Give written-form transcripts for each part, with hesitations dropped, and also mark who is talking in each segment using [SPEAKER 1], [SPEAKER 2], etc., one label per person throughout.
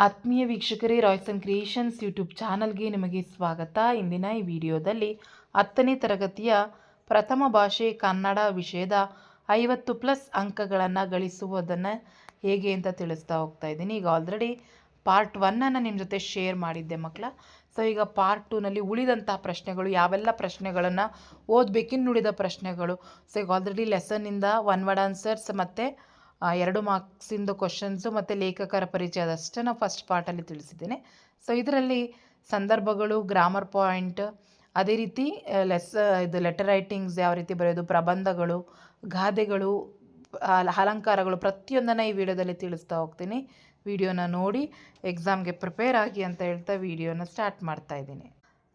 [SPEAKER 1] ಆತ್ಮೀಯ ವೀಕ್ಷಕರೇ, Royce and creations YouTube ಚಾನಲ್ಗೆ ನಿಮಗೆ ಸ್ವಾಗತ. ಇಂದಿನ ಈ ವಿಡಿಯೋದಲ್ಲಿ 10ನೇ ತರಗತಿಯ ಪ್ರಥಮ ಭಾಷೆ ಕನ್ನಡ ವಿಷಯದ 50+ ಅಂಕಗಳನ್ನು ಗಳಿಸುವುದನ್ನು ಹೇಗೆ ಅಂತ ತಿಳಿಸ್ತಾ ಹೋಗ್ತಾ ಇದ್ದೀನಿ. ಈಗ ಆಲ್ರೆಡಿ ಪಾರ್ಟ್ 1 ನಿಮ್ಮ ಜೊತೆ ಶೇರ್ ಮಾಡಿದ್ದೆ ಮಕ್ಕಳ. ಸೊ ಈಗ ಪಾರ್ಟ್ 2ನಲ್ಲಿ ಉಳಿದಂಥ ಪ್ರಶ್ನೆಗಳು, ಯಾವೆಲ್ಲ ಪ್ರಶ್ನೆಗಳನ್ನು ಓದಬೇಕು, ಇನ್ನುಳಿದ ಪ್ರಶ್ನೆಗಳು. ಸೊ ಈಗ ಆಲ್ರೆಡಿ ಲೆಸನ್ನಿಂದ 1 ವರ್ಡ್ ಆನ್ಸರ್ಸ್ ಮತ್ತು 2 ಮಾರ್ಕ್ಸಿಂದು ಕ್ವಶನ್ಸು ಮತ್ತು ಲೇಖಕರ ಪರಿಚಯ ಅದಷ್ಟೇ ನಾವು ಫಸ್ಟ್ ಪಾರ್ಟಲ್ಲಿ ತಿಳಿಸಿದ್ದೇನೆ. ಸೊ ಇದರಲ್ಲಿ ಸಂದರ್ಭಗಳು, ಗ್ರಾಮರ್ ಪಾಯಿಂಟ್, ಅದೇ ರೀತಿ ಇದು ಲೆಟರ್ ರೈಟಿಂಗ್ಸ್ ಯಾವ ರೀತಿ ಬರೆಯೋದು, ಪ್ರಬಂಧಗಳು, ಗಾದೆಗಳು, ಅಲಂಕಾರಗಳು ಪ್ರತಿಯೊಂದನ್ನು ಈ ವಿಡಿಯೋದಲ್ಲಿ ತಿಳಿಸ್ತಾ ಹೋಗ್ತೀನಿ. ವಿಡಿಯೋನ ನೋಡಿ ಎಕ್ಸಾಮ್ಗೆ ಪ್ರಿಪೇರ್ ಆಗಿ ಅಂತ ಹೇಳ್ತಾ ವಿಡಿಯೋನ ಸ್ಟಾರ್ಟ್ ಮಾಡ್ತಾ ಇದ್ದೀನಿ.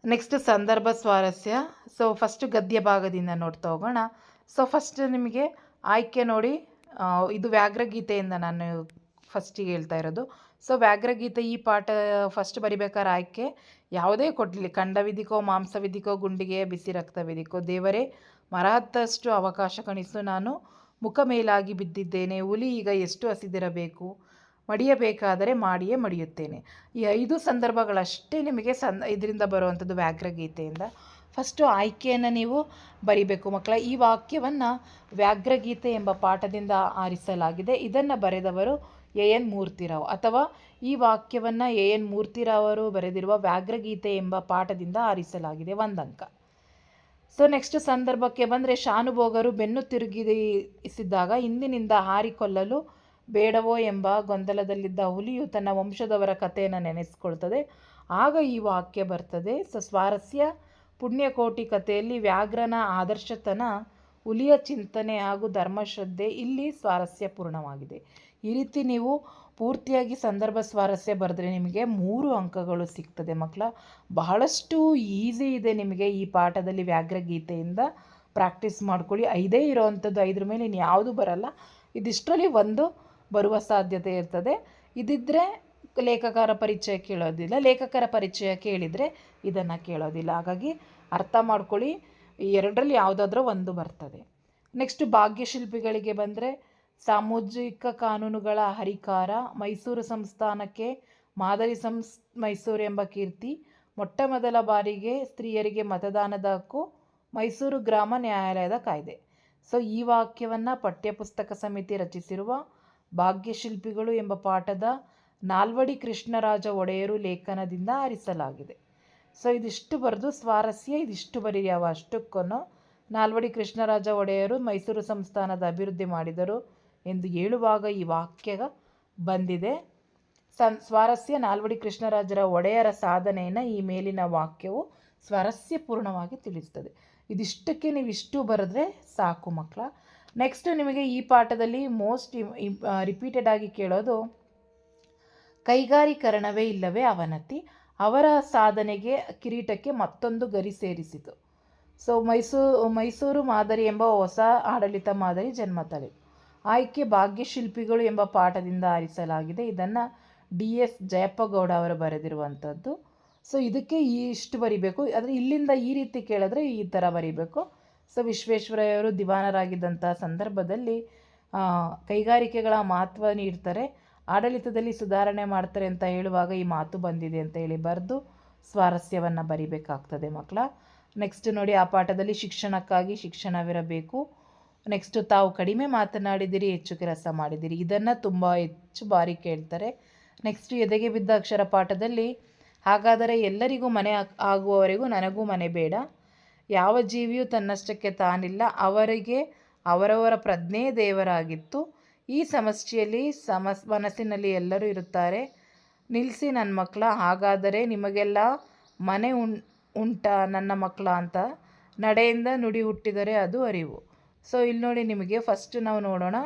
[SPEAKER 1] ನೆಕ್ಸ್ಟ್ ಸಂದರ್ಭ, ಸ್ವಾರಸ್ಯ. ಸೊ ಫಸ್ಟ್ ಗದ್ಯ ಭಾಗದಿಂದ ನೋಡ್ತಾ ಹೋಗೋಣ. ಸೊ ಫಸ್ಟ್ ನಿಮಗೆ ಆಯ್ಕೆ ನೋಡಿ, ಇದು ವ್ಯಾಘ್ರಗೀತೆಯಿಂದ ನಾನು ಫಸ್ಟಿಗೆ ಹೇಳ್ತಾ ಇರೋದು. ಸೊ ವ್ಯಾಘ್ರಗೀತೆ ಈ ಪಾಠ ಫಸ್ಟ್ ಬರಿಬೇಕಾದ್ರೆ ಆಯ್ಕೆ ಯಾವುದೇ ಕೊಡಲಿ, ಖಂಡವಿಧಿಕೋ, ಮಾಂಸವಿಧಿಕೋ, ಗುಂಡಿಗೆ, ಬಿಸಿ ರಕ್ತವಿಧಿಕೋ, ದೇವರೇ ಮರ ಹತ್ತಷ್ಟು ಅವಕಾಶ ಕಣಿಸು, ನಾನು ಮುಖ ಮೇಲಾಗಿ ಬಿದ್ದಿದ್ದೇನೆ, ಹುಲಿ ಈಗ ಎಷ್ಟು ಹಸಿದಿರಬೇಕು, ಮಡಿಯಬೇಕಾದರೆ ಮಾಡಿಯೇ ಮಡಿಯುತ್ತೇನೆ. ಈ 5 ಸಂದರ್ಭಗಳಷ್ಟೇ ನಿಮಗೆ ಇದರಿಂದ ಬರುವಂಥದ್ದು ವ್ಯಾಘ್ರಗೀತೆಯಿಂದ. ಫಸ್ಟು ಆಯ್ಕೆಯನ್ನು ನೀವು ಬರಿಬೇಕು ಮಕ್ಕಳ. ಈ ವಾಕ್ಯವನ್ನು ವ್ಯಾಘ್ರಗೀತೆ ಎಂಬ ಪಾಠದಿಂದ ಆರಿಸಲಾಗಿದೆ. ಇದನ್ನು ಬರೆದವರು ಎನ್ ಮೂರ್ತಿರಾವ್, ಅಥವಾ ಈ ವಾಕ್ಯವನ್ನು ಎನ್ ಮೂರ್ತಿರಾವ್ ಅವರು ಬರೆದಿರುವ ವ್ಯಾಘ್ರಗೀತೆ ಎಂಬ ಪಾಠದಿಂದ ಆರಿಸಲಾಗಿದೆ, 1 ಅಂಕ. ಸೊ ನೆಕ್ಸ್ಟ್ ಸಂದರ್ಭಕ್ಕೆ ಬಂದರೆ, ಶಾನುಭೋಗರು ಬೆನ್ನು ತಿರುಗಿಸಿದಾಗ ಹಿಂದಿನಿಂದ ಹಾರಿಕೊಳ್ಳಲು ಬೇಡವೋ ಎಂಬ ಗೊಂದಲದಲ್ಲಿದ್ದ ಹುಲಿಯು ತನ್ನ ವಂಶದವರ ಕಥೆಯನ್ನು ನೆನೆಸ್ಕೊಳ್ತದೆ, ಆಗ ಈ ವಾಕ್ಯ ಬರ್ತದೆ. ಸೊ ಸ್ವಾರಸ್ಯ, ಪುಣ್ಯಕೋಟಿ ಕಥೆಯಲ್ಲಿ ವ್ಯಾಘ್ರನ ಆದರ್ಶತನ, ಹುಲಿಯ ಚಿಂತನೆ ಹಾಗೂ ಧರ್ಮಶ್ರದ್ಧೆ ಇಲ್ಲಿ ಸ್ವಾರಸ್ಯ ಪೂರ್ಣವಾಗಿದೆ. ಈ ರೀತಿ ನೀವು ಪೂರ್ತಿಯಾಗಿ ಸಂದರ್ಭ ಸ್ವಾರಸ್ಯ ಬರೆದ್ರೆ ನಿಮಗೆ 3 ಅಂಕಗಳು ಸಿಗ್ತದೆ ಮಕ್ಕಳ. ಬಹಳಷ್ಟು ಈಸಿ ಇದೆ ನಿಮಗೆ ಈ ಪಾಠದಲ್ಲಿ. ವ್ಯಾಘ್ರಗೀತೆಯಿಂದ ಪ್ರಾಕ್ಟೀಸ್ ಮಾಡ್ಕೊಳ್ಳಿ. 5 ಇರೋವಂಥದ್ದು, 5 ಮೇಲೆ ಇನ್ಯಾವುದು ಬರಲ್ಲ. ಇದಿಷ್ಟರಲ್ಲಿ ಒಂದು ಬರುವ ಸಾಧ್ಯತೆ ಇರ್ತದೆ. ಇದಿದ್ದರೆ ಲೇಖಕರ ಪರಿಚಯ ಕೇಳೋದಿಲ್ಲ, ಲೇಖಕರ ಪರಿಚಯ ಕೇಳಿದರೆ ಇದನ್ನು ಕೇಳೋದಿಲ್ಲ. ಹಾಗಾಗಿ ಅರ್ಥ ಮಾಡ್ಕೊಳ್ಳಿ, ಈ 2ರಲ್ಲಿ ಯಾವುದಾದ್ರೂ ಒಂದು ಬರ್ತದೆ. ನೆಕ್ಸ್ಟ್ ಭಾಗ್ಯಶಿಲ್ಪಿಗಳಿಗೆ ಬಂದರೆ, ಸಾಮಾಜಿಕ ಕಾನೂನುಗಳ ಹರಿಕಾರ, ಮೈಸೂರು ಸಂಸ್ಥಾನಕ್ಕೆ ಮಾದರಿ ಮೈಸೂರು ಎಂಬ ಕೀರ್ತಿ, ಮೊಟ್ಟ ಮೊದಲ ಬಾರಿಗೆ ಸ್ತ್ರೀಯರಿಗೆ ಮತದಾನದ ಹಕ್ಕು, ಮೈಸೂರು ಗ್ರಾಮ ನ್ಯಾಯಾಲಯದ ಕಾಯ್ದೆ. ಸೊ ಈ ವಾಕ್ಯವನ್ನು ಪಠ್ಯಪುಸ್ತಕ ಸಮಿತಿ ರಚಿಸಿರುವ ಭಾಗ್ಯಶಿಲ್ಪಿಗಳು ಎಂಬ ಪಾಠದ ನಾಲ್ವಡಿ ಕೃಷ್ಣರಾಜ ಒಡೆಯರು ಲೇಖನದಿಂದ ಆರಿಸಲಾಗಿದೆ. ಸೊ ಇದಿಷ್ಟು ಬರೆದು ಸ್ವಾರಸ್ಯ ಇದಿಷ್ಟು ಬರೀರಿ. ಅವ ಅಷ್ಟಕ್ಕೂ ನಾಲ್ವಡಿ ಕೃಷ್ಣರಾಜ ಒಡೆಯರು ಮೈಸೂರು ಸಂಸ್ಥಾನದ ಅಭಿವೃದ್ಧಿ ಮಾಡಿದರು ಎಂದು ಹೇಳುವಾಗ ಈ ವಾಕ್ಯ ಬಂದಿದೆ. ಸ್ವಾರಸ್ಯ, ನಾಲ್ವಡಿ ಕೃಷ್ಣರಾಜರ ಒಡೆಯರ ಸಾಧನೆಯನ್ನು ಈ ಮೇಲಿನ ವಾಕ್ಯವು ಸ್ವಾರಸ್ಯಪೂರ್ಣವಾಗಿ ತಿಳಿಸ್ತದೆ. ಇದಿಷ್ಟಕ್ಕೆ ನೀವು ಇಷ್ಟು ಬರೆದ್ರೆ ಸಾಕು ಮಕ್ಕಳ. ನೆಕ್ಸ್ಟ್ ನಿಮಗೆ ಈ ಪಾಠದಲ್ಲಿ ಮೋಸ್ಟ್ ರಿಪೀಟೆಡ್ ಆಗಿ ಕೇಳೋದು, ಕೈಗಾರೀಕರಣವೇ ಇಲ್ಲವೇ ಅವನತಿ, ಅವರ ಸಾಧನೆಗೆ ಕಿರೀಟಕ್ಕೆ ಮತ್ತೊಂದು ಗರಿ ಸೇರಿಸಿತು. ಸೊ ಮೈಸೂರು ಮಾದರಿ ಎಂಬ ಹೊಸ ಆಡಳಿತ ಮಾದರಿ ಜನ್ಮ ತಳೆದು. ಆಯ್ಕೆ ಭಾಗ್ಯಶಿಲ್ಪಿಗಳು ಎಂಬ ಪಾಠದಿಂದ ಆರಿಸಲಾಗಿದೆ. ಇದನ್ನು DS ಜಯಪ್ಪಗೌಡ ಅವರು ಬರೆದಿರುವಂಥದ್ದು. ಸೊ ಇದಕ್ಕೆ ಇಷ್ಟು ಬರಿಬೇಕು. ಆದರೆ ಇಲ್ಲಿಂದ ಈ ರೀತಿ ಕೇಳಿದ್ರೆ ಈ ಥರ ಬರಿಬೇಕು. ಸೊ ವಿಶ್ವೇಶ್ವರಯ್ಯವರು ದಿವಾನರಾಗಿದ್ದಂಥ ಸಂದರ್ಭದಲ್ಲಿ ಕೈಗಾರಿಕೆಗಳ ಮಹತ್ವ ನೀಡ್ತಾರೆ, ಆಡಳಿತದಲ್ಲಿ ಸುಧಾರಣೆ ಮಾಡ್ತಾರೆ ಅಂತ ಹೇಳುವಾಗ ಈ ಮಾತು ಬಂದಿದೆ ಅಂತ ಹೇಳಿ ಬರೆದು ಸ್ವಾರಸ್ಯವನ್ನು ಬರಿಬೇಕಾಗ್ತದೆ ಮಕ್ಕಳ. ನೆಕ್ಸ್ಟ್ ನೋಡಿ, ಆ ಪಾಠದಲ್ಲಿ ಶಿಕ್ಷಣಕ್ಕಾಗಿ ಶಿಕ್ಷಣವಿರಬೇಕು. ನೆಕ್ಸ್ಟು ತಾವು ಕಡಿಮೆ ಮಾತನಾಡಿದಿರಿ, ಹೆಚ್ಚು ಕೆಲಸ ಮಾಡಿದಿರಿ, ಇದನ್ನು ತುಂಬ ಹೆಚ್ಚು ಬಾರಿ ಕೇಳ್ತಾರೆ. ನೆಕ್ಸ್ಟ್ ಎದೆಗೆ ಬಿದ್ದ ಅಕ್ಷರ ಪಾಠದಲ್ಲಿ, ಹಾಗಾದರೆ ಎಲ್ಲರಿಗೂ ಮನೆ ಆಗುವವರೆಗೂ ನನಗೂ ಮನೆ ಬೇಡ, ಯಾವ ಜೀವಿಯೂ ತನ್ನಷ್ಟಕ್ಕೆ ತಾನಿಲ್ಲ, ಅವರಿಗೆ ಅವರವರ ಪ್ರಜ್ಞೆ ದೇವರಾಗಿತ್ತು, ಈ ಸಮಸ್ಯೆಯಲ್ಲಿ ಮನಸ್ಸಿನಲ್ಲಿ ಎಲ್ಲರೂ ಇರುತ್ತಾರೆ, ನಿಲ್ಲಿಸಿ ನನ್ನ ಮಕ್ಕಳ, ಹಾಗಾದರೆ ನಿಮಗೆಲ್ಲ ಮನೆ ಉಂಟಾ ನನ್ನ ಮಕ್ಕಳ ಅಂತ, ನಡೆಯಿಂದ ನುಡಿ ಹುಟ್ಟಿದರೆ ಅದು ಅರಿವು. ಸೊ ಇಲ್ಲಿ ನೋಡಿ, ನಿಮಗೆ ಫಸ್ಟ್ ನಾವು ನೋಡೋಣ.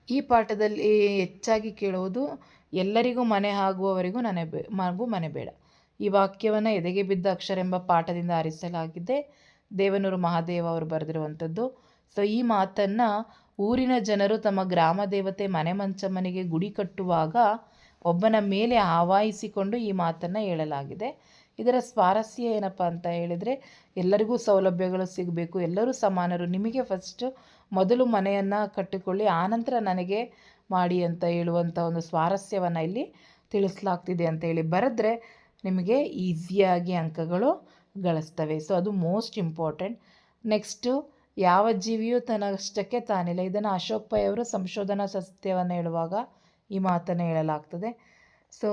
[SPEAKER 1] ಈ ಪಾಠದಲ್ಲಿ ಹೆಚ್ಚಾಗಿ ಕೇಳುವುದು ಎಲ್ಲರಿಗೂ ಮನೆ ಆಗುವವರೆಗೂ ಮನೆ ಬೇಡ. ಈ ವಾಕ್ಯವನ್ನು ಎದೆಗೆ ಬಿದ್ದ ಅಕ್ಷರ ಎಂಬ ಪಾಠದಿಂದ ಆರಿಸಲಾಗಿದೆ. ದೇವನೂರು ಮಹಾದೇವ ಅವರು ಬರೆದಿರುವಂಥದ್ದು. ಸೊ ಈ ಮಾತನ್ನು ಊರಿನ ಜನರು ತಮ್ಮ ಗ್ರಾಮ ದೇವತೆ ಮನೆ ಮಂಚಮ್ಮನಿಗೆ ಗುಡಿ ಕಟ್ಟುವಾಗ ಒಬ್ಬನ ಮೇಲೆ ಆವಾಹಿಸಿಕೊಂಡು ಈ ಮಾತನ್ನು ಹೇಳಲಾಗಿದೆ. ಇದರ ಸ್ವಾರಸ್ಯ ಏನಪ್ಪ ಅಂತ ಹೇಳಿದರೆ, ಎಲ್ಲರಿಗೂ ಸೌಲಭ್ಯಗಳು ಸಿಗಬೇಕು, ಎಲ್ಲರೂ ಸಮಾನರು, ನಿಮಗೆ ಫಸ್ಟು ಮೊದಲು ಮನೆಯನ್ನು ಕಟ್ಟಿಕೊಳ್ಳಿ, ಆನಂತರ ನನಗೆ ಮಾಡಿ ಅಂತ ಹೇಳುವಂಥ ಒಂದು ಸ್ವಾರಸ್ಯವನ್ನು ಇಲ್ಲಿ ತಿಳಿಸಲಾಗ್ತಿದೆ ಅಂತೇಳಿ ಬರೆದ್ರೆ ನಿಮಗೆ ಈಸಿಯಾಗಿ ಅಂಕಗಳು ಗಳಿಸ್ತವೆ. ಸೊ ಅದು ಮೋಸ್ಟ್ ಇಂಪಾರ್ಟೆಂಟ್. ನೆಕ್ಸ್ಟು, ಯಾವ ಜೀವಿಯೂ ತನ್ನಷ್ಟಕ್ಕೆ ತಾನಿಲ್ಲ. ಇದನ್ನು ಅಶೋಕ್ ಪೈ ಅವರು ಸಂಶೋಧನಾ ಸತ್ಯವನ್ನು ಹೇಳುವಾಗ ಈ ಮಾತನ್ನು ಹೇಳಲಾಗ್ತದೆ. ಸೊ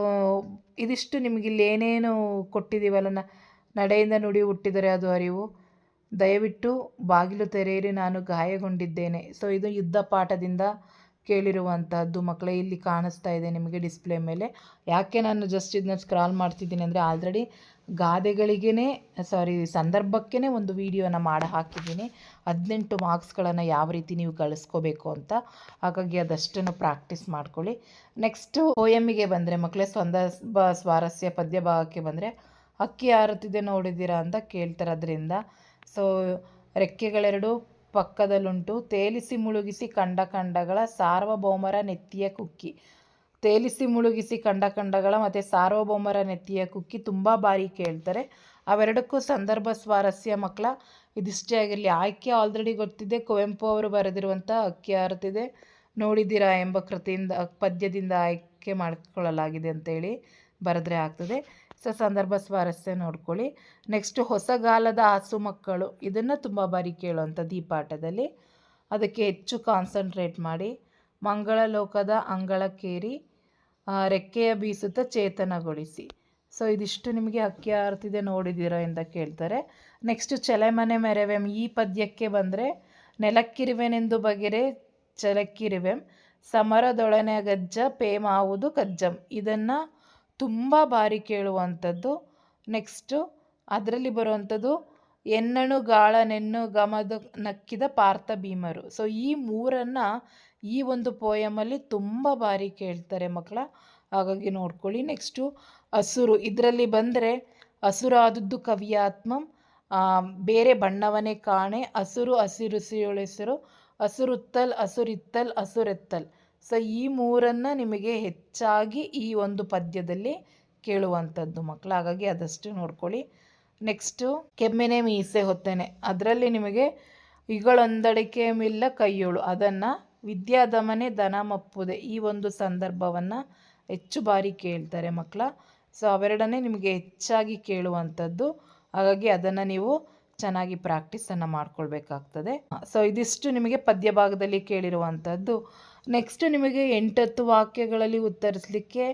[SPEAKER 1] ಇದಿಷ್ಟು ನಿಮಗಿಲ್ಲಿ ಏನೇನು ಕೊಟ್ಟಿದ್ದೀವಲ್ಲ, ನಡೆಯಿಂದ ನುಡಿ ಹುಟ್ಟಿದರೆ ಅದು ಅರಿವು, ದಯವಿಟ್ಟು ಬಾಗಿಲು ತೆರೆಯಿರಿ ನಾನು ಗಾಯಗೊಂಡಿದ್ದೇನೆ. ಸೊ ಇದು ಯುದ್ಧ ಪಾಠದಿಂದ ಕೇಳಿರುವಂತಹದ್ದು ಮಕ್ಕಳೇ. ಇಲ್ಲಿ ಕಾಣಿಸ್ತಾ ಇದೆ ನಿಮಗೆ ಡಿಸ್ಪ್ಲೇ ಮೇಲೆ. ಯಾಕೆ ನಾನು ಜಸ್ಟ್ ಇದನ್ನ ಸ್ಕ್ರಾಲ್ ಮಾಡ್ತಿದ್ದೀನಿ ಅಂದರೆ ಆಲ್ರೆಡಿ ಗಾದೆಗಳಿಗೇ ಸಂದರ್ಭಕ್ಕೇ ಒಂದು ವಿಡಿಯೋನ ಮಾಡಿ ಹಾಕಿದ್ದೀನಿ, 18 ಮಾರ್ಕ್ಸ್ಗಳನ್ನು ಯಾವ ರೀತಿ ನೀವು ಗಳಿಸ್ಕೋಬೇಕು ಅಂತ. ಹಾಗಾಗಿ ಅದಷ್ಟನ್ನು ಪ್ರಾಕ್ಟೀಸ್ ಮಾಡ್ಕೊಳ್ಳಿ. ನೆಕ್ಸ್ಟು ಪೋಯಮ್ಮಿಗೆ ಬಂದರೆ ಮಕ್ಕಳೇ, ಸ್ವಾರಸ್ಯ ಪದ್ಯ ಭಾಗಕ್ಕೆ ಬಂದರೆ, ಹಕ್ಕಿ ಹಾರುತ್ತಿದೆ ನೋಡಿದ್ದೀರಾ ಅಂತ ಕೇಳ್ತಾರೆ. ಅದರಿಂದ ಸೊ ರೆಕ್ಕೆಗಳೆರಡು ಪಕ್ಕದಲ್ಲುಂಟು, ತೇಲಿಸಿ ಮುಳುಗಿಸಿ ಖಂಡಗಳ ಸಾರ್ವಭೌಮರ ನೆತ್ತಿಯ ಕುಕ್ಕಿ. ತೇಲಿಸಿ ಮುಳುಗಿಸಿ ಖಂಡಗಳ ಮತ್ತು ಸಾರ್ವಭೌಮರ ನೆತ್ತಿಯ ಕುಕ್ಕಿ ತುಂಬ ಬಾರಿ ಕೇಳ್ತಾರೆ. ಅವೆರಡಕ್ಕೂ ಸಂದರ್ಭ ಸ್ವಾರಸ್ಯ ಮಕ್ಕಳ ಇದಿಷ್ಟೇ ಆಗಿರಲಿ. ಆಯ್ಕೆ ಆಲ್ರೆಡಿ ಗೊತ್ತಿದೆ, ಕುವೆಂಪು ಅವರು ಬರೆದಿರುವಂಥ ಹಕ್ಕಿ ಹಾರುತ್ತಿದೆ ನೋಡಿದ್ದೀರಾ ಎಂಬ ಕೃತಿಯಿಂದ ಪದ್ಯದಿಂದ ಆಯ್ಕೆ ಮಾಡಿಕೊಳ್ಳಲಾಗಿದೆ ಅಂತೇಳಿ ಬರೆದ್ರೆ ಆಗ್ತದೆ. ಸೊ ಸಂದರ್ಭ ಸ್ವಾರಸ್ಯ ನೋಡ್ಕೊಳ್ಳಿ. ನೆಕ್ಸ್ಟು ಹೊಸಗಾಲದ ಹಸು ಮಕ್ಕಳು, ಇದನ್ನು ತುಂಬ ಬಾರಿ ಕೇಳುವಂಥದ್ದು ಈ ಪಾಠದಲ್ಲಿ, ಅದಕ್ಕೆ ಹೆಚ್ಚು ಕಾನ್ಸಂಟ್ರೇಟ್ ಮಾಡಿ. ಮಂಗಳ ಲೋಕದ ಅಂಗಳಕ್ಕೇರಿ ರೆಕ್ಕೆಯ ಬೀಸುತ್ತಾ ಚೇತನಗೊಳಿಸಿ. ಸೊ ಇದಿಷ್ಟು ನಿಮಗೆ ಹಕ್ಕಿ ಹಾರುತ್ತಿದೆ ನೋಡಿದ್ದೀರಾ ಅಂತ ಕೇಳ್ತಾರೆ. ನೆಕ್ಸ್ಟು ಚಲೆಮನೆ ಮೆರೆವೆಂ, ಈ ಪದ್ಯಕ್ಕೆ ಬಂದರೆ, ನೆಲಕ್ಕಿರುವೆನೆಂದು ಬಗೆರೆ ಚಲಕ್ಕಿರುವೆಂ, ಸಮರದೊಳನೆ ಗಜ್ಜ ಪೇಮಾವುದು ಕಜ್ಜಂ. ಇದನ್ನು ತುಂಬ ಬಾರಿ ಕೇಳುವಂಥದ್ದು. ನೆಕ್ಸ್ಟು ಅದರಲ್ಲಿ ಬರುವಂಥದ್ದು ಎನ್ನಣು ಗಾಳನೆನ್ನು ಗಮದ ನಕ್ಕಿದ ಪಾರ್ಥ ಭೀಮರು. ಸೊ ಈ ಮೂರನ್ನು ಈ ಒಂದು ಪೋಯಮಲ್ಲಿ ತುಂಬ ಬಾರಿ ಕೇಳ್ತಾರೆ ಮಕ್ಕಳ, ಹಾಗಾಗಿ ನೋಡ್ಕೊಳ್ಳಿ. ನೆಕ್ಸ್ಟು ಹಸುರು, ಇದರಲ್ಲಿ ಬಂದರೆ ಹಸುರಾದದ್ದು ಕವಿಯಾತ್ಮಂ, ಬೇರೆ ಬಣ್ಣವನೇ ಕಾಣೆ, ಹಸುರು ಹಸಿರುಸಿಯೊಳೆಸರು, ಹಸುರುತ್ತಲ್ ಹಸುರಿತ್ತಲ್ ಹಸುರೆತ್ತಲ್. ಸೊ ಈ ಮೂರನ್ನು ನಿಮಗೆ ಹೆಚ್ಚಾಗಿ ಈ ಒಂದು ಪದ್ಯದಲ್ಲಿ ಕೇಳುವಂಥದ್ದು ಮಕ್ಕಳು, ಹಾಗಾಗಿ ಅದಷ್ಟು ನೋಡ್ಕೊಳ್ಳಿ. ನೆಕ್ಸ್ಟು ಕೆಮ್ಮೆನೆ ಮೀಸೆ ಹೊತ್ತೇನೆ, ಅದರಲ್ಲಿ ನಿಮಗೆ ಇಗಳೊಂದಡಿಕೆ ಮಿಲ್ಲ ಕೈಯೋಳು, ಅದನ್ನು ವಿದ್ಯಾದಮನೆ ದನ ಮಪ್ಪುದೆ, ಈ ಒಂದು ಸಂದರ್ಭವನ್ನು ಹೆಚ್ಚು ಬಾರಿ ಕೇಳ್ತಾರೆ ಮಕ್ಕಳ. ಸೊ ಅವೆರಡನ್ನೇ ನಿಮಗೆ ಹೆಚ್ಚಾಗಿ ಕೇಳುವಂಥದ್ದು, ಹಾಗಾಗಿ ಅದನ್ನು ನೀವು ಚೆನ್ನಾಗಿ ಪ್ರಾಕ್ಟೀಸನ್ನು ಮಾಡ್ಕೊಳ್ಬೇಕಾಗ್ತದೆ. ಸೊ ಇದಿಷ್ಟು ನಿಮಗೆ ಪದ್ಯ ಭಾಗದಲ್ಲಿ ಕೇಳಿರುವಂಥದ್ದು. ನೆಕ್ಸ್ಟ್ ನಿಮಗೆ 8 ವಾಕ್ಯಗಳಲ್ಲಿ ಉತ್ತರಿಸಲಿಕ್ಕೆ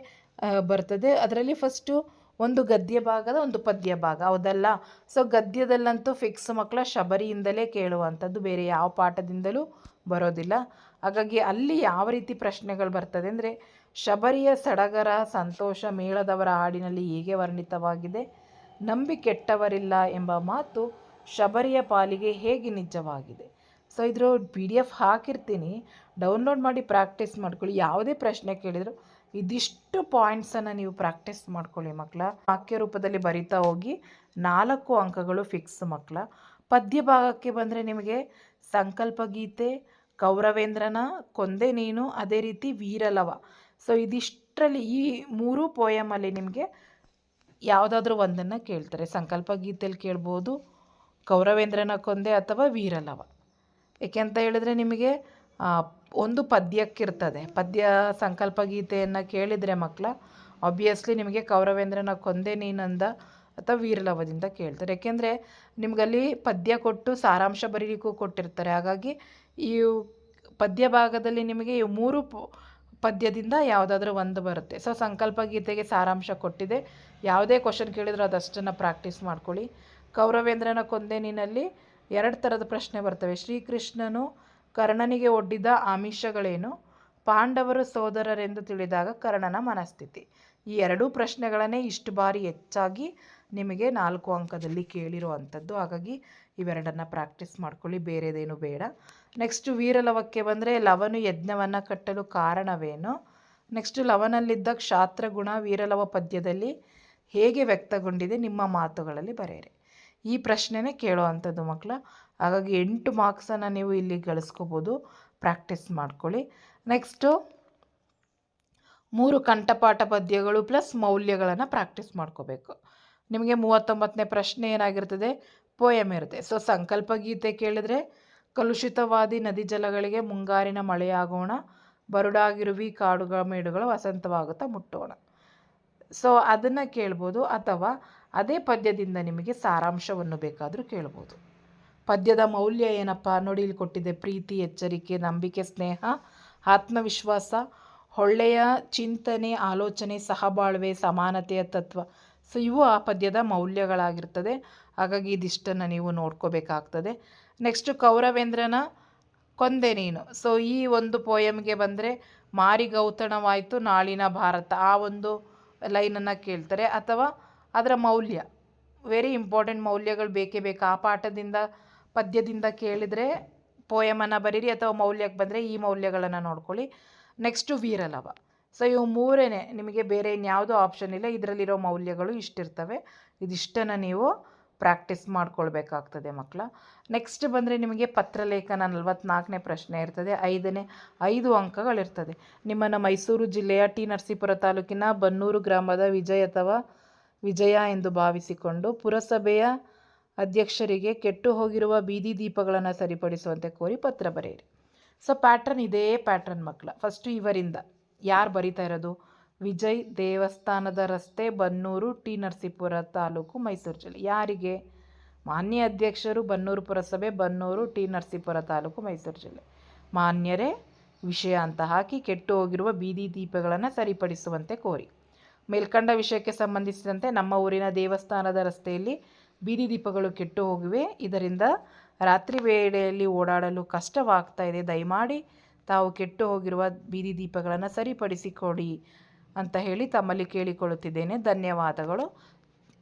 [SPEAKER 1] ಬರ್ತದೆ. ಅದರಲ್ಲಿ ಫಸ್ಟು ಒಂದು ಗದ್ಯ ಭಾಗದ ಒಂದು ಪದ್ಯ ಭಾಗ, ಹೌದಲ್ಲ? ಸೊ ಗದ್ಯದಲ್ಲಂತೂ ಫಿಕ್ಸ್ ಮಕ್ಕಳ, ಶಬರಿಯಿಂದಲೇ ಕೇಳುವಂಥದ್ದು, ಬೇರೆ ಯಾವ ಪಾಠದಿಂದಲೂ ಬರೋದಿಲ್ಲ. ಹಾಗಾಗಿ ಅಲ್ಲಿ ಯಾವ ರೀತಿ ಪ್ರಶ್ನೆಗಳು ಬರ್ತದೆ ಅಂದರೆ, ಶಬರಿಯ ಸಡಗರ ಸಂತೋಷ ಮೇಳದವರ ಹಾಡಿನಲ್ಲಿ ಹೇಗೆ ವರ್ಣಿತವಾಗಿದೆ, ನಂಬಿ ಕೆಟ್ಟವರಿಲ್ಲ ಎಂಬ ಮಾತು ಶಬರಿಯ ಪಾಲಿಗೆ ಹೇಗೆ ನಿಜವಾಗಿದೆ. ಸೊ ಇದ್ರ PDF ಹಾಕಿರ್ತೀನಿ, ಡೌನ್ಲೋಡ್ ಮಾಡಿ ಪ್ರಾಕ್ಟೀಸ್ ಮಾಡ್ಕೊಳ್ಳಿ. ಯಾವುದೇ ಪ್ರಶ್ನೆ ಕೇಳಿದ್ರು ಇದಿಷ್ಟು ಪಾಯಿಂಟ್ಸನ್ನು ನೀವು ಪ್ರಾಕ್ಟೀಸ್ ಮಾಡ್ಕೊಳ್ಳಿ ಮಕ್ಕಳ. ವಾಕ್ಯ ರೂಪದಲ್ಲಿ ಬರಿತಾ ಹೋಗಿ 4 ಅಂಕಗಳು ಫಿಕ್ಸ್ ಮಕ್ಕಳ. ಪದ್ಯ ಭಾಗಕ್ಕೆ ಬಂದರೆ ನಿಮಗೆ ಸಂಕಲ್ಪ ಗೀತೆ, ಕೌರವೇಂದ್ರನ ಕೊಂದೆ ನೀನು, ಅದೇ ರೀತಿ ವೀರಲವ. ಸೊ ಇದಿಷ್ಟರಲ್ಲಿ ಈ 3 ಪೋಯಮಲ್ಲಿ ನಿಮಗೆ ಯಾವುದಾದ್ರೂ ಒಂದನ್ನು ಕೇಳ್ತಾರೆ. ಸಂಕಲ್ಪ ಗೀತೆಯಲ್ಲಿ ಕೇಳ್ಬೋದು, ಕೌರವೇಂದ್ರನ ಕೊಂದೆ ಅಥವಾ ವೀರಲವ. ಏಕೆಂತ ಹೇಳಿದ್ರೆ ನಿಮಗೆ ಒಂದು ಪದ್ಯಕ್ಕಿರ್ತದೆ. ಪದ್ಯ ಸಂಕಲ್ಪ ಗೀತೆಯನ್ನು ಕೇಳಿದರೆ ಮಕ್ಕಳ ಆಬ್ವಿಯಸ್ಲಿ ನಿಮಗೆ ಕೌರವೇಂದ್ರನ ಕೊಂದೆ ನೀನಂದ ಅಥವಾ ವೀರಲವದಿಂದ ಕೇಳ್ತಾರೆ. ಏಕೆಂದರೆ ನಿಮಗಲ್ಲಿ ಪದ್ಯ ಕೊಟ್ಟು ಸಾರಾಂಶ ಬರೀಲಿಕ್ಕೂ ಕೊಟ್ಟಿರ್ತಾರೆ. ಹಾಗಾಗಿ ಈ ಪದ್ಯ ಭಾಗದಲ್ಲಿ ನಿಮಗೆ ಈ 3 ಪದ್ಯದಿಂದ ಯಾವುದಾದ್ರೂ ಒಂದು ಬರುತ್ತೆ. ಸೊ ಸಂಕಲ್ಪ ಗೀತೆಗೆ ಸಾರಾಂಶ ಕೊಟ್ಟಿದೆ, ಯಾವುದೇ ಕ್ವಶನ್ ಕೇಳಿದ್ರು ಅದಷ್ಟನ್ನು ಪ್ರಾಕ್ಟೀಸ್ ಮಾಡ್ಕೊಳ್ಳಿ. ಕೌರವೇಂದ್ರನ ಕೊಂದೆ ನೀನಲ್ಲಿ 2 ಥರದ ಪ್ರಶ್ನೆ ಬರ್ತವೆ. ಶ್ರೀಕೃಷ್ಣನು ಕರ್ಣನಿಗೆ ಒಡ್ಡಿದ ಆಮಿಷಗಳೇನು, ಪಾಂಡವರು ಸೋದರರೆಂದು ತಿಳಿದಾಗ ಕರ್ಣನ ಮನಸ್ಥಿತಿ. ಈ 2 ಪ್ರಶ್ನೆಗಳನ್ನೇ ಇಷ್ಟು ಬಾರಿ ಹೆಚ್ಚಾಗಿ ನಿಮಗೆ 4 ಅಂಕದಲ್ಲಿ ಕೇಳಿರುವಂಥದ್ದು. ಹಾಗಾಗಿ ಇವೆರಡನ್ನು ಪ್ರಾಕ್ಟೀಸ್ ಮಾಡ್ಕೊಳ್ಳಿ, ಬೇರೆದೇನು ಬೇಡ. ನೆಕ್ಸ್ಟು ವೀರಲವಕ್ಕೆ ಬಂದರೆ, ಲವನು ಯಜ್ಞವನ್ನು ಕಟ್ಟಲು ಕಾರಣವೇನು. ನೆಕ್ಸ್ಟು ಲವನಲ್ಲಿದ್ದ ಕ್ಷಾತ್ರ ಗುಣ ವೀರಲವ ಪದ್ಯದಲ್ಲಿ ಹೇಗೆ ವ್ಯಕ್ತಗೊಂಡಿದೆ, ನಿಮ್ಮ ಮಾತುಗಳಲ್ಲಿ ಬರೆಯಿರಿ. ಈ ಪ್ರಶ್ನೆನೇ ಕೇಳುವಂಥದ್ದು ಮಕ್ಕಳ. ಹಾಗಾಗಿ 8 ಮಾರ್ಕ್ಸನ್ನು ನೀವು ಇಲ್ಲಿ ಗಳಿಸ್ಕೋಬೋದು, ಪ್ರಾಕ್ಟೀಸ್ ಮಾಡ್ಕೊಳ್ಳಿ. ನೆಕ್ಸ್ಟು 3 ಕಂಠಪಾಠ ಪದ್ಯಗಳು ಪ್ಲಸ್ ಮೌಲ್ಯಗಳನ್ನು ಪ್ರಾಕ್ಟೀಸ್ ಮಾಡ್ಕೋಬೇಕು. ನಿಮಗೆ 39ನೇ ಪ್ರಶ್ನೆ ಏನಾಗಿರ್ತದೆ, ಪೋಯಮ್ ಇರುತ್ತೆ. ಸೊ ಸಂಕಲ್ಪ ಗೀತೆ ಕೇಳಿದರೆ, ಕಲುಷಿತವಾದಿ ನದಿ ಜಲಗಳಿಗೆ ಮುಂಗಾರಿನ ಮಳೆಯಾಗೋಣ, ಬರುಡಾಗಿರುವಿ ಕಾಡುಗಳ ಮೇಡುಗಳು ವಸಂತವಾಗುತ್ತಾ ಮುಟ್ಟೋಣ. ಸೊ ಅದನ್ನು ಕೇಳ್ಬೋದು, ಅಥವಾ ಅದೇ ಪದ್ಯದಿಂದ ನಿಮಗೆ ಸಾರಾಂಶವನ್ನು ಬೇಕಾದರೂ ಕೇಳ್ಬೋದು. ಪದ್ಯದ ಮೌಲ್ಯ ಏನಪ್ಪ ನೋಡಿ, ಇಲ್ಲಿ ಕೊಟ್ಟಿದೆ: ಪ್ರೀತಿ, ಎಚ್ಚರಿಕೆ, ನಂಬಿಕೆ, ಸ್ನೇಹ, ಆತ್ಮವಿಶ್ವಾಸ, ಒಳ್ಳೆಯ ಚಿಂತನೆ, ಆಲೋಚನೆ, ಸಹಬಾಳ್ವೆ, ಸಮಾನತೆಯ ತತ್ವ. ಸೊ ಇವು ಆ ಪದ್ಯದ ಮೌಲ್ಯಗಳಾಗಿರ್ತದೆ. ಹಾಗಾಗಿ ಇದಿಷ್ಟನ್ನು ನೀವು ನೋಡ್ಕೋಬೇಕಾಗ್ತದೆ. ನೆಕ್ಸ್ಟು ಕೌರವೇಂದ್ರನ ಕೊಂದೆ ನೀನು. ಸೊ ಈ ಒಂದು ಪೋಯಮ್ಗೆ ಬಂದರೆ ಮಾರಿಗೌತಣವಾಯಿತು ನಾಳಿನ ಭಾರತ, ಆ ಒಂದು ಲೈನನ್ನು ಕೇಳ್ತಾರೆ. ಅಥವಾ ಅದರ ಮೌಲ್ಯ, ವೆರಿ ಇಂಪಾರ್ಟೆಂಟ್ ಮೌಲ್ಯಗಳು ಬೇಕೇ ಬೇಕು. ಆ ಪಾಠದಿಂದ ಪದ್ಯದಿಂದ ಕೇಳಿದರೆ ಪೋಯಮನ್ನು ಬರೀರಿ, ಅಥವಾ ಮೌಲ್ಯಕ್ಕೆ ಬಂದರೆ ಈ ಮೌಲ್ಯಗಳನ್ನು ನೋಡ್ಕೊಳ್ಳಿ. ನೆಕ್ಸ್ಟು ವೀರಲವ. ಸೊ ಇವು ಮೂರೇ, ನಿಮಗೆ ಬೇರೆ ಇನ್ಯಾವುದೂ ಆಪ್ಷನ್ ಇಲ್ಲ. ಇದರಲ್ಲಿರೋ ಮೌಲ್ಯಗಳು ಇಷ್ಟಿರ್ತವೆ. ಇದಿಷ್ಟನ್ನು ನೀವು ಪ್ರಾಕ್ಟೀಸ್ ಮಾಡ್ಕೊಳ್ಬೇಕಾಗ್ತದೆ ಮಕ್ಕಳ. ನೆಕ್ಸ್ಟ್ ಬಂದರೆ ನಿಮಗೆ ಪತ್ರಲೇಖನ 44ನೇ ಪ್ರಶ್ನೆ ಇರ್ತದೆ. 5 ಅಂಕಗಳಿರ್ತದೆ. ನಿಮ್ಮನ್ನು ಮೈಸೂರು ಜಿಲ್ಲೆಯ ಟಿ ನರಸೀಪುರ ತಾಲೂಕಿನ ಬನ್ನೂರು ಗ್ರಾಮದ ವಿಜಯ ಎಂದು ಭಾವಿಸಿಕೊಂಡು ಪುರಸಭೆಯ ಅಧ್ಯಕ್ಷರಿಗೆ ಕೆಟ್ಟು ಹೋಗಿರುವ ಬೀದಿ ದೀಪಗಳನ್ನು ಸರಿಪಡಿಸುವಂತೆ ಕೋರಿ ಪತ್ರ ಬರೆಯಿರಿ. ಸೊ ಪ್ಯಾಟ್ರನ್ ಇದೇ ಪ್ಯಾಟ್ರನ್ ಮಕ್ಕಳ. ಫಸ್ಟು ಇವರಿಂದ ಯಾರು ಬರಿತಾ ಇರೋದು? ವಿಜಯ್, ದೇವಸ್ಥಾನದ ರಸ್ತೆ, ಬನ್ನೂರು, ಟಿ ನರಸೀಪುರ ತಾಲೂಕು, ಮೈಸೂರು ಜಿಲ್ಲೆ. ಯಾರಿಗೆ? ಮಾನ್ಯ ಅಧ್ಯಕ್ಷರು, ಬನ್ನೂರು ಪುರಸಭೆ, ಬನ್ನೂರು, ಟಿ ನರಸೀಪುರ ತಾಲೂಕು, ಮೈಸೂರು ಜಿಲ್ಲೆ. ಮಾನ್ಯರೇ, ವಿಷಯ ಅಂತ ಹಾಕಿ ಕೆಟ್ಟು ಹೋಗಿರುವ ಬೀದಿ ದೀಪಗಳನ್ನು ಸರಿಪಡಿಸುವಂತೆ ಕೋರಿ. ಮೇಲ್ಕಂಡ ವಿಷಯಕ್ಕೆ ಸಂಬಂಧಿಸಿದಂತೆ ನಮ್ಮ ಊರಿನ ದೇವಸ್ಥಾನದ ರಸ್ತೆಯಲ್ಲಿ ಬೀದಿ ದೀಪಗಳು ಕೆಟ್ಟು ಹೋಗಿವೆ. ಇದರಿಂದ ರಾತ್ರಿ ವೇಳೆಯಲ್ಲಿ ಓಡಾಡಲು ಕಷ್ಟವಾಗ್ತಾ ಇದೆ. ದಯಮಾಡಿ ತಾವು ಕೆಟ್ಟು ಹೋಗಿರುವ ಬೀದಿ ದೀಪಗಳನ್ನು ಸರಿಪಡಿಸಿಕೊಡಿ ಅಂತ ಹೇಳಿ ತಮ್ಮಲ್ಲಿ ಕೇಳಿಕೊಳ್ಳುತ್ತಿದ್ದೇನೆ. ಧನ್ಯವಾದಗಳು.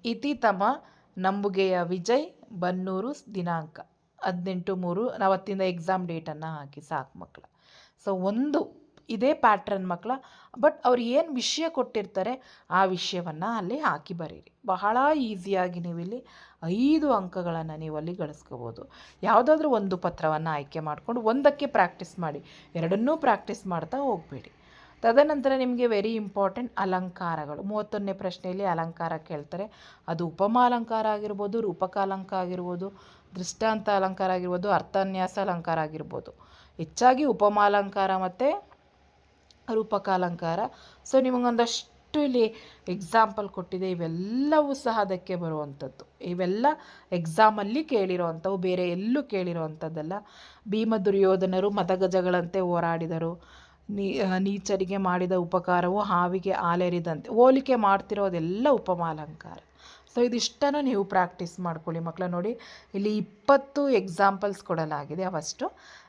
[SPEAKER 1] ಇತಿ ತಮ್ಮ ನಂಬುಗೆಯ ವಿಜಯ್, ಬನ್ನೂರು. ದಿನಾಂಕ 18/3. ಅವತ್ತಿಂದ ಎಕ್ಸಾಮ್ ಡೇಟನ್ನು ಹಾಕಿ ಸಾಕು ಮಕ್ಕಳ. ಸೊ ಒಂದು ಇದೇ ಪ್ಯಾಟ್ರನ್ ಮಕ್ಕಳ. ಬಟ್ ಅವ್ರು ಏನು ವಿಷಯ ಕೊಟ್ಟಿರ್ತಾರೆ ಆ ವಿಷಯವನ್ನು ಅಲ್ಲಿ ಹಾಕಿ ಬರೀರಿ. ಬಹಳ ಈಸಿಯಾಗಿ ನೀವು ಇಲ್ಲಿ 5 ಅಂಕಗಳನ್ನು ನೀವು ಅಲ್ಲಿ ಗಳಿಸ್ಕೋಬೋದು. ಯಾವುದಾದ್ರೂ ಒಂದು ಪತ್ರವನ್ನು ಆಯ್ಕೆ ಮಾಡಿಕೊಂಡು ಒಂದಕ್ಕೆ ಪ್ರಾಕ್ಟೀಸ್ ಮಾಡಿ, ಎರಡನ್ನೂ ಪ್ರಾಕ್ಟೀಸ್ ಮಾಡ್ತಾ ಹೋಗಬೇಡಿ. ತದನಂತರ ನಿಮಗೆ ವೆರಿ ಇಂಪಾರ್ಟೆಂಟ್ ಅಲಂಕಾರಗಳು. 31ನೇ ಪ್ರಶ್ನೆಯಲ್ಲಿ ಅಲಂಕಾರ ಕೇಳ್ತಾರೆ. ಅದು ಉಪಮಾಲಂಕಾರ ಆಗಿರ್ಬೋದು, ರೂಪಕಾಲಂಕಾರ ಆಗಿರ್ಬೋದು, ದೃಷ್ಟಾಂತ ಅಲಂಕಾರ ಆಗಿರ್ಬೋದು, ಅರ್ಥಾನ್ಯಾಸ ಅಲಂಕಾರ ಆಗಿರ್ಬೋದು. ಹೆಚ್ಚಾಗಿ ಉಪಮಾಲಂಕಾರ ಮತ್ತು ರೂಪಕಾಲಂಕಾರ. ಸೊ ನಿಮಗೊಂದಷ್ಟು ಇಲ್ಲಿ ಎಕ್ಸಾಂಪಲ್ ಕೊಟ್ಟಿದೆ. ಇವೆಲ್ಲವೂ ಸಹ ಅದಕ್ಕೆ ಬರುವಂಥದ್ದು. ಇವೆಲ್ಲ ಎಕ್ಸಾಮಲ್ಲಿ ಕೇಳಿರೋವಂಥವು, ಬೇರೆ ಎಲ್ಲೂ ಕೇಳಿರೋವಂಥದ್ದಲ್ಲ. ಭೀಮ ದುರ್ಯೋಧನರು ಮದಗಜಗಳಂತೆ ಹೋರಾಡಿದರು. ನೀಚರಿಗೆ ಮಾಡಿದ ಉಪಕಾರವು ಹಾವಿಗೆ ಹಾಲೆರಿದಂತೆ. ಹೋಲಿಕೆ ಮಾಡ್ತಿರೋದೆಲ್ಲ ಉಪಮಾಲಂಕಾರ. ಸೊ ಇದಿಷ್ಟನ್ನು ನೀವು ಪ್ರಾಕ್ಟೀಸ್ ಮಾಡ್ಕೊಳ್ಳಿ ಮಕ್ಕಳ. ನೋಡಿ ಇಲ್ಲಿ 20 ಎಕ್ಸಾಂಪಲ್ಸ್ ಕೊಡಲಾಗಿದೆ ಅವಷ್ಟು.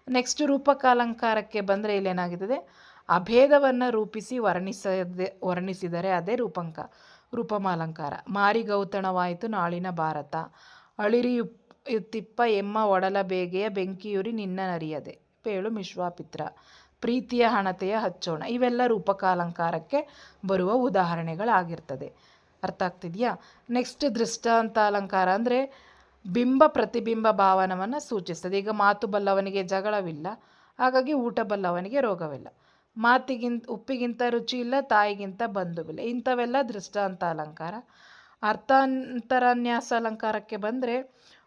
[SPEAKER 1] ನೆಕ್ಸ್ಟ್ ರೂಪಕಾಲಂಕಾರಕ್ಕೆ ಬಂದರೆ ಇಲ್ಲೇನಾಗುತ್ತದೆ? ಅಭೇದವನ್ನು ರೂಪಿಸಿ ವರ್ಣಿಸಿದರೆ ಅದೇ ರೂಪಮಾಲಂಕಾರ. ಮಾರಿಗೌತಣವಾಯಿತು ನಾಳಿನ ಭಾರತ, ಅಳಿರಿಯುತ್ತಿಪ್ಪ ಎಮ್ಮ ಒಡಲ ಬೇಗೆಯ ಬೆಂಕಿಯುರಿ ನಿನ್ನ ನರಿಯದೆ, ಪೇಳು ವಿಶ್ವಾಮಿತ್ರ, ಪ್ರೀತಿಯ ಹಣತೆಯ ಹಚ್ಚೋಣ. ಇವೆಲ್ಲ ರೂಪಕಾಲಂಕಾರಕ್ಕೆ ಬರುವ ಉದಾಹರಣೆಗಳಾಗಿರ್ತದೆ. ಅರ್ಥ ಆಗ್ತಿದೆಯಾ? ನೆಕ್ಸ್ಟ್ ದೃಷ್ಟಾಂತ ಅಲಂಕಾರ ಅಂದರೆ ಬಿಂಬ ಪ್ರತಿಬಿಂಬ ಭಾವನವನ್ನು ಸೂಚಿಸ್ತದೆ. ಈಗ ಮಾತು ಬಲ್ಲವನಿಗೆ ಜಗಳವಿಲ್ಲ, ಹಾಗಾಗಿ ಊಟ ಬಲ್ಲವನಿಗೆ ರೋಗವಿಲ್ಲ. ಉಪ್ಪಿಗಿಂತ ರುಚಿ ಇಲ್ಲ, ತಾಯಿಗಿಂತ ಬಂಧುವಿಲ್ಲ. ಇಂಥವೆಲ್ಲ ದೃಷ್ಟಾಂತ ಅಲಂಕಾರ. ಅರ್ಥಾಂತರನ್ಯಾಸ ಅಲಂಕಾರಕ್ಕೆ ಬಂದರೆ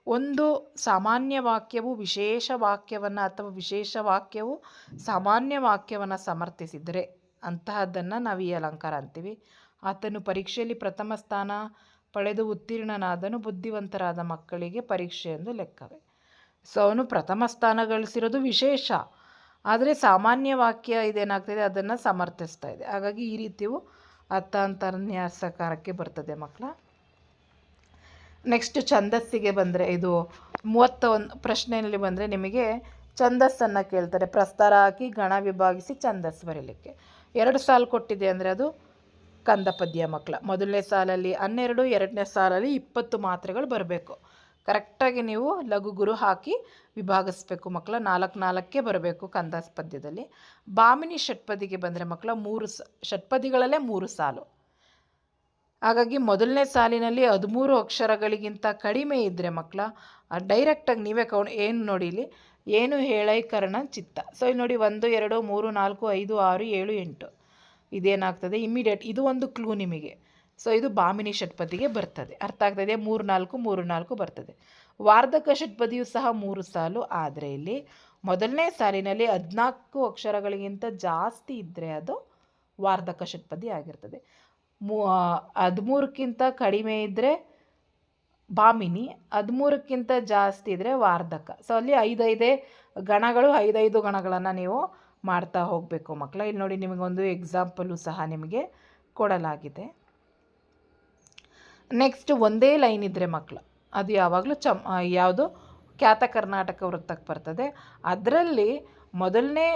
[SPEAKER 1] ಒಂದು ಸಾಮಾನ್ಯ ವಾಕ್ಯವು ವಿಶೇಷ ವಾಕ್ಯವನ್ನು ಅಥವಾ ವಿಶೇಷ ವಾಕ್ಯವು ಸಾಮಾನ್ಯ ವಾಕ್ಯವನ್ನು ಸಮರ್ಥಿಸಿದರೆ ಅಂತಹದ್ದನ್ನು ನಾವು ಈ ಅಲಂಕಾರ ಅಂತೀವಿ. ಆತನು ಪರೀಕ್ಷೆಯಲ್ಲಿ ಪ್ರಥಮ ಸ್ಥಾನ ಪಡೆದು ಉತ್ತೀರ್ಣನಾದನು, ಬುದ್ಧಿವಂತರಾದ ಮಕ್ಕಳಿಗೆ ಪರೀಕ್ಷೆ ಎಂದು ಲೆಕ್ಕವೇ. ಸೊ ಅವನು ಪ್ರಥಮ ಸ್ಥಾನ ಗಳಿಸಿರೋದು ವಿಶೇಷ, ಆದರೆ ಸಾಮಾನ್ಯ ವಾಕ್ಯ ಇದೇನಾಗ್ತದೆ ಅದನ್ನು ಸಮರ್ಥಿಸ್ತಾ ಇದೆ. ಹಾಗಾಗಿ ಈ ರೀತಿಯು ಅರ್ಥಾಂತರನ್ಯಾಸಕಾರಕ್ಕೆ ಬರ್ತದೆ ಮಕ್ಕಳ. ನೆಕ್ಸ್ಟ್ ಛಂದಸ್ಸಿಗೆ ಬಂದರೆ, ಇದು 31 ಪ್ರಶ್ನೆಯಲ್ಲಿ ಬಂದರೆ ನಿಮಗೆ ಛಂದಸ್ಸನ್ನು ಕೇಳ್ತಾರೆ. ಪ್ರಸ್ತಾರ ಹಾಕಿ ಗಣ ವಿಭಾಗಿಸಿ ಛಂದಸ್ಸು ಬರೀಲಿಕ್ಕೆ 2 ಸಾಲು ಕೊಟ್ಟಿದೆ ಅಂದರೆ ಅದು ಕಂದ ಪದ್ಯ ಮಕ್ಕಳ. ಮೊದಲನೇ ಸಾಲಲ್ಲಿ 12, ಎರಡನೇ ಸಾಲಲ್ಲಿ 20 ಮಾತ್ರೆಗಳು ಬರಬೇಕು. ಕರೆಕ್ಟಾಗಿ ನೀವು ಲಘು ಗುರು ಹಾಕಿ ವಿಭಾಗಿಸ್ಬೇಕು ಮಕ್ಕಳ. 4 ಬರಬೇಕು ಕಂದ ಪದ್ಯದಲ್ಲಿ. ಭಾಮಿನಿ ಷಟ್ಪದಿಗೆ ಬಂದರೆ ಮಕ್ಕಳ 3 ಷಟ್ಪದಿಗಳಲ್ಲೇ 3 ಸಾಲು. ಹಾಗಾಗಿ ಮೊದಲನೇ ಸಾಲಿನಲ್ಲಿ 13 ಅಕ್ಷರಗಳಿಗಿಂತ ಕಡಿಮೆ ಇದ್ದರೆ ಮಕ್ಕಳ ಡೈರೆಕ್ಟಾಗಿ ನೀವೇ ಏನು ನೋಡಿ ಇಲ್ಲಿ ಏನು ಹೇಳೈಕರಣ ಚಿತ್ತ. ಸೊ ಇಲ್ಲಿ ನೋಡಿ 1, 2, 3, 4, 5, 6, 7, 8 ಇದೇನಾಗ್ತದೆ ಇಮಿಡಿಯೇಟ್. ಇದು ಒಂದು ಕ್ಲೂ ನಿಮಗೆ. ಸೊ ಇದು ಭಾಮಿನಿ ಷಟ್ಪದಿಗೆ ಬರ್ತದೆ. ಅರ್ಥ ಆಗ್ತದೆ? 3, 4 ಬರ್ತದೆ. ವಾರ್ಧಕ ಷಟ್ಪದಿಯು ಸಹ 3 ಸಾಲು, ಆದರೆ ಇಲ್ಲಿ ಮೊದಲನೇ ಸಾಲಿನಲ್ಲಿ 14 ಅಕ್ಷರಗಳಿಗಿಂತ ಜಾಸ್ತಿ ಇದ್ದರೆ ಅದು ವಾರ್ಧಕ ಷಟ್ಪದಿ ಆಗಿರ್ತದೆ. 13ಕ್ಕಿಂತ ಕಡಿಮೆ ಇದ್ದರೆ ಭಾಮಿನಿ, 13ಕ್ಕಿಂತ ಜಾಸ್ತಿ ಇದ್ದರೆ ವಾರ್ಧಕ. ಸೊ ಅಲ್ಲಿ 5 ಗಣಗಳು, 5 ಗಣಗಳನ್ನು ನೀವು ಮಾಡ್ತಾ ಹೋಗಬೇಕು ಮಕ್ಕಳ. ಇಲ್ಲಿ ನೋಡಿ ನಿಮಗೊಂದು ಎಕ್ಸಾಂಪಲು ಸಹ ನಿಮಗೆ ಕೊಡಲಾಗಿದೆ. ನೆಕ್ಸ್ಟ್ ಒಂದೇ ಲೈನ್ ಇದ್ದರೆ ಮಕ್ಕಳು, ಅದು ಯಾವಾಗಲೂ ಯಾವುದು ಖ್ಯಾತ ಕರ್ನಾಟಕ ವೃತ್ತಕ್ಕೆ ಬರ್ತದೆ. ಅದರಲ್ಲಿ ಮೊದಲನೇ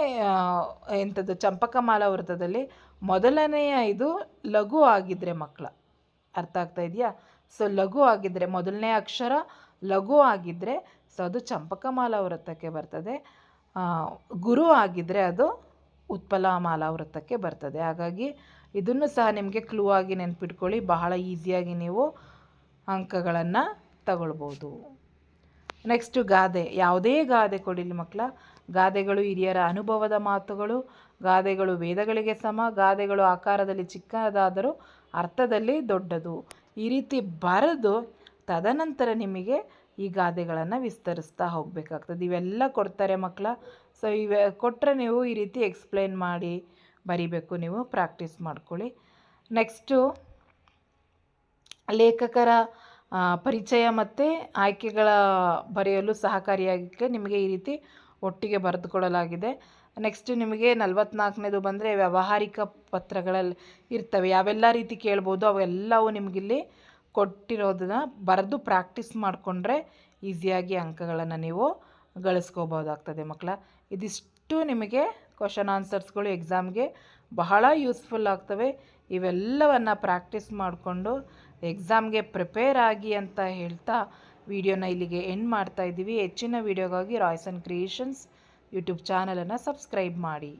[SPEAKER 1] ಎಂಥದ್ದು ಚಂಪಕಮಾಲಾ ವೃತ್ತದಲ್ಲಿ ಮೊದಲನೆಯ ಇದು ಲಘು ಆಗಿದ್ದರೆ ಮಕ್ಕಳ, ಅರ್ಥ ಆಗ್ತಾ ಇದೆಯಾ? ಸೊ ಲಘು ಆಗಿದ್ದರೆ, ಮೊದಲನೇ ಅಕ್ಷರ ಲಘು ಆಗಿದ್ದರೆ ಸೊ ಅದು ಚಂಪಕಮಾಲಾ ವೃತ್ತಕ್ಕೆ ಬರ್ತದೆ. ಗುರು ಆಗಿದ್ದರೆ ಅದು ಉತ್ಪಲಮಾಲಾ ವೃತ್ತಕ್ಕೆ ಬರ್ತದೆ. ಹಾಗಾಗಿ ಇದನ್ನು ಸಹ ನಿಮಗೆ ಕ್ಲೂ ಆಗಿ ನೆನ್ಪಿಟ್ಕೊಳ್ಳಿ, ಬಹಳ ಈಸಿಯಾಗಿ ನೀವು ಅಂಕಗಳನ್ನು ತಗೊಳ್ಬೋದು. ನೆಕ್ಸ್ಟು ಗಾದೆ. ಯಾವುದೇ ಗಾದೆ ಕೊಡಿಲಿ ಮಕ್ಕಳ, ಗಾದೆಗಳು ಹಿರಿಯರ ಅನುಭವದ ಮಾತುಗಳು, ಗಾದೆಗಳು ವೇದಗಳಿಗೆ ಸಮ, ಗಾದೆಗಳು ಆಕಾರದಲ್ಲಿ ಚಿಕ್ಕದಾದರೂ ಅರ್ಥದಲ್ಲಿ ದೊಡ್ಡದು. ಈ ರೀತಿ ಬರೆದು ತದನಂತರ ನಿಮಗೆ ಈ ಗಾದೆಗಳನ್ನು ವಿಸ್ತರಿಸ್ತಾ ಹೋಗಬೇಕಾಗ್ತದೆ. ಇವೆಲ್ಲ ಕೊಡ್ತಾರೆ ಮಕ್ಕಳ. ಸೊ ಕೊಟ್ಟರೆ ನೀವು ಈ ರೀತಿ ಎಕ್ಸ್ಪ್ಲೈನ್ ಮಾಡಿ ಬರಿಬೇಕು, ನೀವು ಪ್ರಾಕ್ಟೀಸ್ ಮಾಡ್ಕೊಳ್ಳಿ. ನೆಕ್ಸ್ಟು ಲೇಖಕರ ಪರಿಚಯ ಮತ್ತು ಆಯ್ಕೆಗಳ ಬರೆಯಲು ಸಹಕಾರಿಯಾಗಿ ನಿಮಗೆ ಈ ರೀತಿ ಒಟ್ಟಿಗೆ ಬರೆದುಕೊಡಲಾಗಿದೆ. ನೆಕ್ಸ್ಟ್ ನಿಮಗೆ 44ನೇದು ಬಂದರೆ ವ್ಯಾವಹಾರಿಕ ಪತ್ರಗಳಲ್ಲಿ ಇರ್ತವೆ, ಯಾವೆಲ್ಲ ರೀತಿ ಕೇಳ್ಬೋದು ಅವೆಲ್ಲವೂ ನಿಮಗಿಲ್ಲಿ ಕೊಟ್ಟಿರೋದನ್ನ ಬರೆದು ಪ್ರಾಕ್ಟೀಸ್ ಮಾಡಿಕೊಂಡ್ರೆ ಈಸಿಯಾಗಿ ಅಂಕಗಳನ್ನು ನೀವು ಗಳಿಸ್ಕೋಬೋದಾಗ್ತದೆ ಮಕ್ಕಳ. ಇದಿಷ್ಟು ನಿಮಗೆ ಕ್ವಶನ್ ಆನ್ಸರ್ಸ್ಗಳು ಎಕ್ಸಾಮ್ಗೆ ಬಹಳ ಯೂಸ್ಫುಲ್ ಆಗ್ತವೆ. ಇವೆಲ್ಲವನ್ನು ಪ್ರಾಕ್ಟೀಸ್ ಮಾಡಿಕೊಂಡು ಎಕ್ಸಾಮ್ಗೆ ಪ್ರಿಪೇರ್ ಆಗಿ ಅಂತ ಹೇಳ್ತಾ ವಿಡಿಯೋನ ಇಲ್ಲಿಗೆ ಎಂಡ್ ಮಾಡ್ತಾ ಇದ್ದೀವಿ. ಹೆಚ್ಚಿನ ವಿಡಿಯೋಗಾಗಿ ರಾಯ್ಸನ್ ಕ್ರಿಯೇಷನ್ಸ್ ಯೂಟ್ಯೂಬ್ ಚಾನಲನ್ನು ಸಬ್ಸ್ಕ್ರೈಬ್ ಮಾಡಿ.